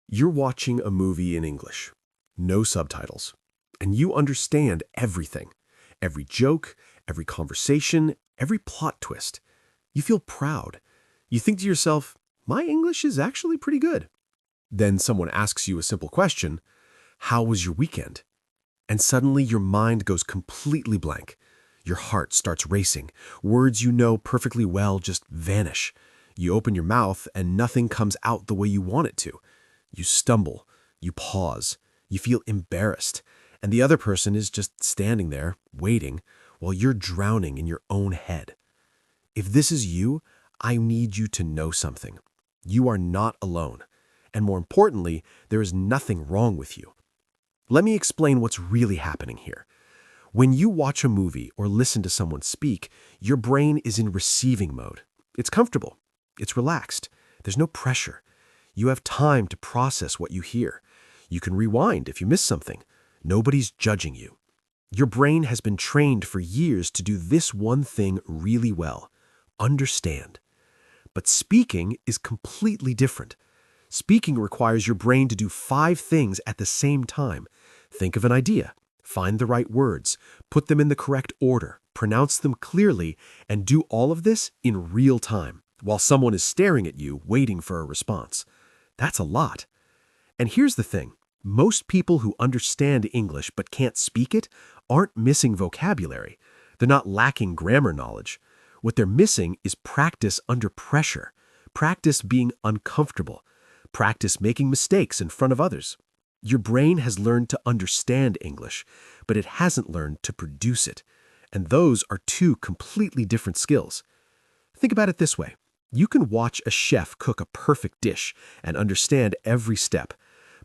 You're watching a movie in English, no subtitles, and you understand everything. Every joke, every conversation, every plot twist. You feel proud. You think to yourself, my English is actually pretty good. Then someone asks you a simple question, how was your weekend? And suddenly your mind goes completely blank. Your heart starts racing. Words you know perfectly well just vanish. You open your mouth and nothing comes out the way you want it to. You stumble, you pause, you feel embarrassed, and the other person is just standing there, waiting, while you're drowning in your own head. If this is you, I need you to know something. You are not alone. And more importantly, there is nothing wrong with you. Let me explain what's really happening here. When you watch a movie or listen to someone speak, your brain is in receiving mode. It's comfortable. It's relaxed. There's no pressure. You have time to process what you hear. You can rewind if you miss something. Nobody's judging you. Your brain has been trained for years to do this one thing really well: understand. But speaking is completely different. Speaking requires your brain to do 5 things at the same time. Think of an idea, find the right words, put them in the correct order, pronounce them clearly, and do all of this in real time, while someone is staring at you, waiting for a response. That's a lot. And here's the thing. Most people who understand English but can't speak it aren't missing vocabulary. They're not lacking grammar knowledge. What they're missing is practice under pressure, practice being uncomfortable, practice making mistakes in front of others. Your brain has learned to understand English, but it hasn't learned to produce it. And those are 2 completely different skills. Think about it this way. You can watch a chef cook a perfect dish and understand every step,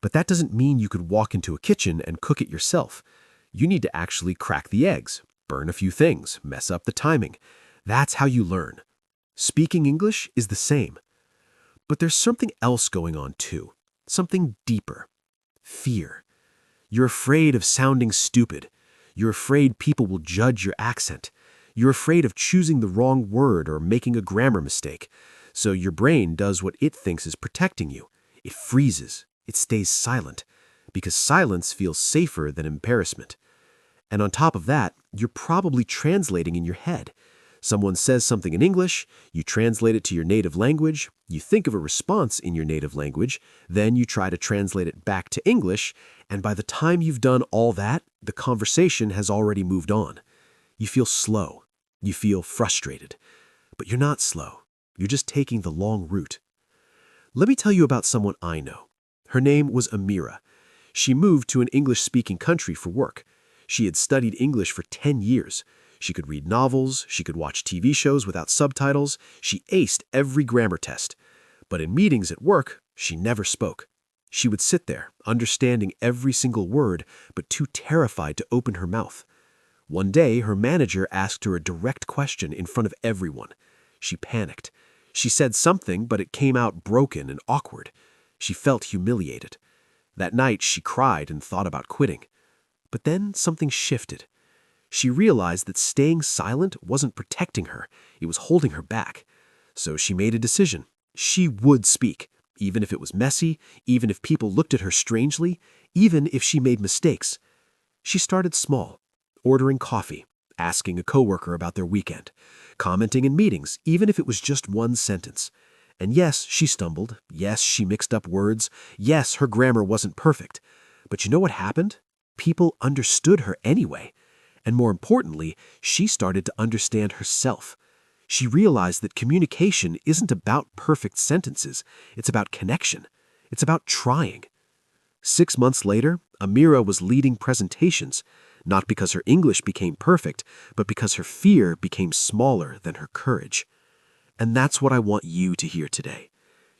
but that doesn't mean you could walk into a kitchen and cook it yourself. You need to actually crack the eggs, burn a few things, mess up the timing. That's how you learn. Speaking English is the same. But there's something else going on too, something deeper. Fear. You're afraid of sounding stupid. You're afraid people will judge your accent. You're afraid of choosing the wrong word or making a grammar mistake. So your brain does what it thinks is protecting you. It freezes. It stays silent. Because silence feels safer than embarrassment. And on top of that, you're probably translating in your head. Someone says something in English, you translate it to your native language, you think of a response in your native language, then you try to translate it back to English, and by the time you've done all that, the conversation has already moved on. You feel slow. You feel frustrated. But you're not slow. You're just taking the long route. Let me tell you about someone I know. Her name was Amira. She moved to an English-speaking country for work. She had studied English for 10 years. She could read novels, she could watch TV shows without subtitles, she aced every grammar test. But in meetings at work, she never spoke. She would sit there, understanding every single word, but too terrified to open her mouth. One day, her manager asked her a direct question in front of everyone. She panicked. She said something, but it came out broken and awkward. She felt humiliated. That night, she cried and thought about quitting. But then something shifted. She realized that staying silent wasn't protecting her, it was holding her back. So she made a decision. She would speak, even if it was messy, even if people looked at her strangely, even if she made mistakes. She started small, ordering coffee, asking a coworker about their weekend, commenting in meetings, even if it was just one sentence. And yes, she stumbled. Yes, she mixed up words. Yes, her grammar wasn't perfect. But you know what happened? People understood her anyway. And more importantly, she started to understand herself. She realized that communication isn't about perfect sentences. It's about connection. It's about trying. 6 months later, Amira was leading presentations, not because her English became perfect, but because her fear became smaller than her courage. And that's what I want you to hear today.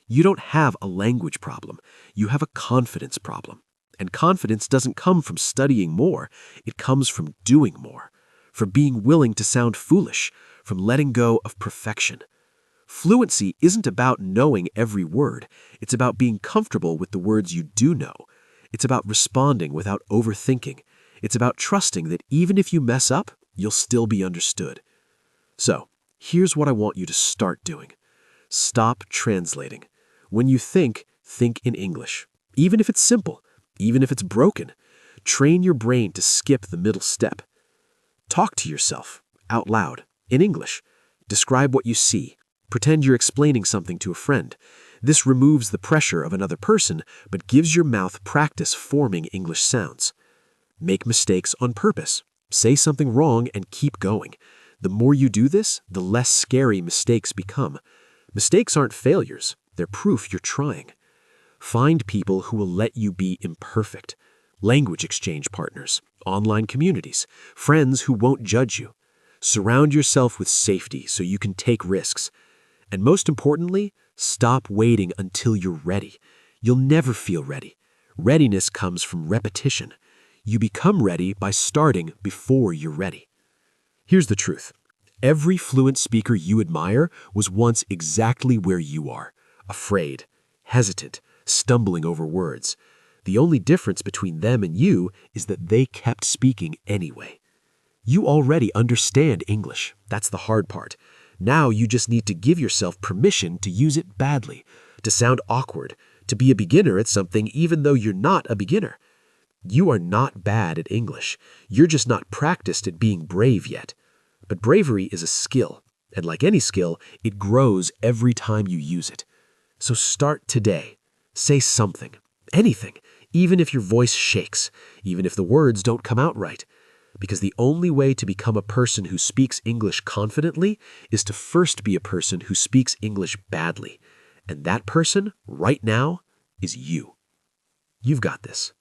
You don't have a language problem. You have a confidence problem. And confidence doesn't come from studying more. It comes from doing more, from being willing to sound foolish, from letting go of perfection. Fluency isn't about knowing every word. It's about being comfortable with the words you do know. It's about responding without overthinking. It's about trusting that even if you mess up, you'll still be understood. So, here's what I want you to start doing. Stop translating. When you think in English. Even if it's simple, even if it's broken, train your brain to skip the middle step. Talk to yourself, out loud, in English. Describe what you see. Pretend you're explaining something to a friend. This removes the pressure of another person, but gives your mouth practice forming English sounds. Make mistakes on purpose. Say something wrong and keep going. The more you do this, the less scary mistakes become. Mistakes aren't failures. They're proof you're trying. Find people who will let you be imperfect. Language exchange partners, online communities, friends who won't judge you. Surround yourself with safety so you can take risks. And most importantly, stop waiting until you're ready. You'll never feel ready. Readiness comes from repetition. You become ready by starting before you're ready. Here's the truth. Every fluent speaker you admire was once exactly where you are, afraid, hesitant, stumbling over words. The only difference between them and you is that they kept speaking anyway. You already understand English. That's the hard part. Now you just need to give yourself permission to use it badly, to sound awkward, to be a beginner at something even though you're not a beginner. You are not bad at English. You're just not practiced at being brave yet. But bravery is a skill, and like any skill, it grows every time you use it. So start today. Say something, anything, even if your voice shakes, even if the words don't come out right. Because the only way to become a person who speaks English confidently is to first be a person who speaks English badly. And that person, right now, is you. You've got this.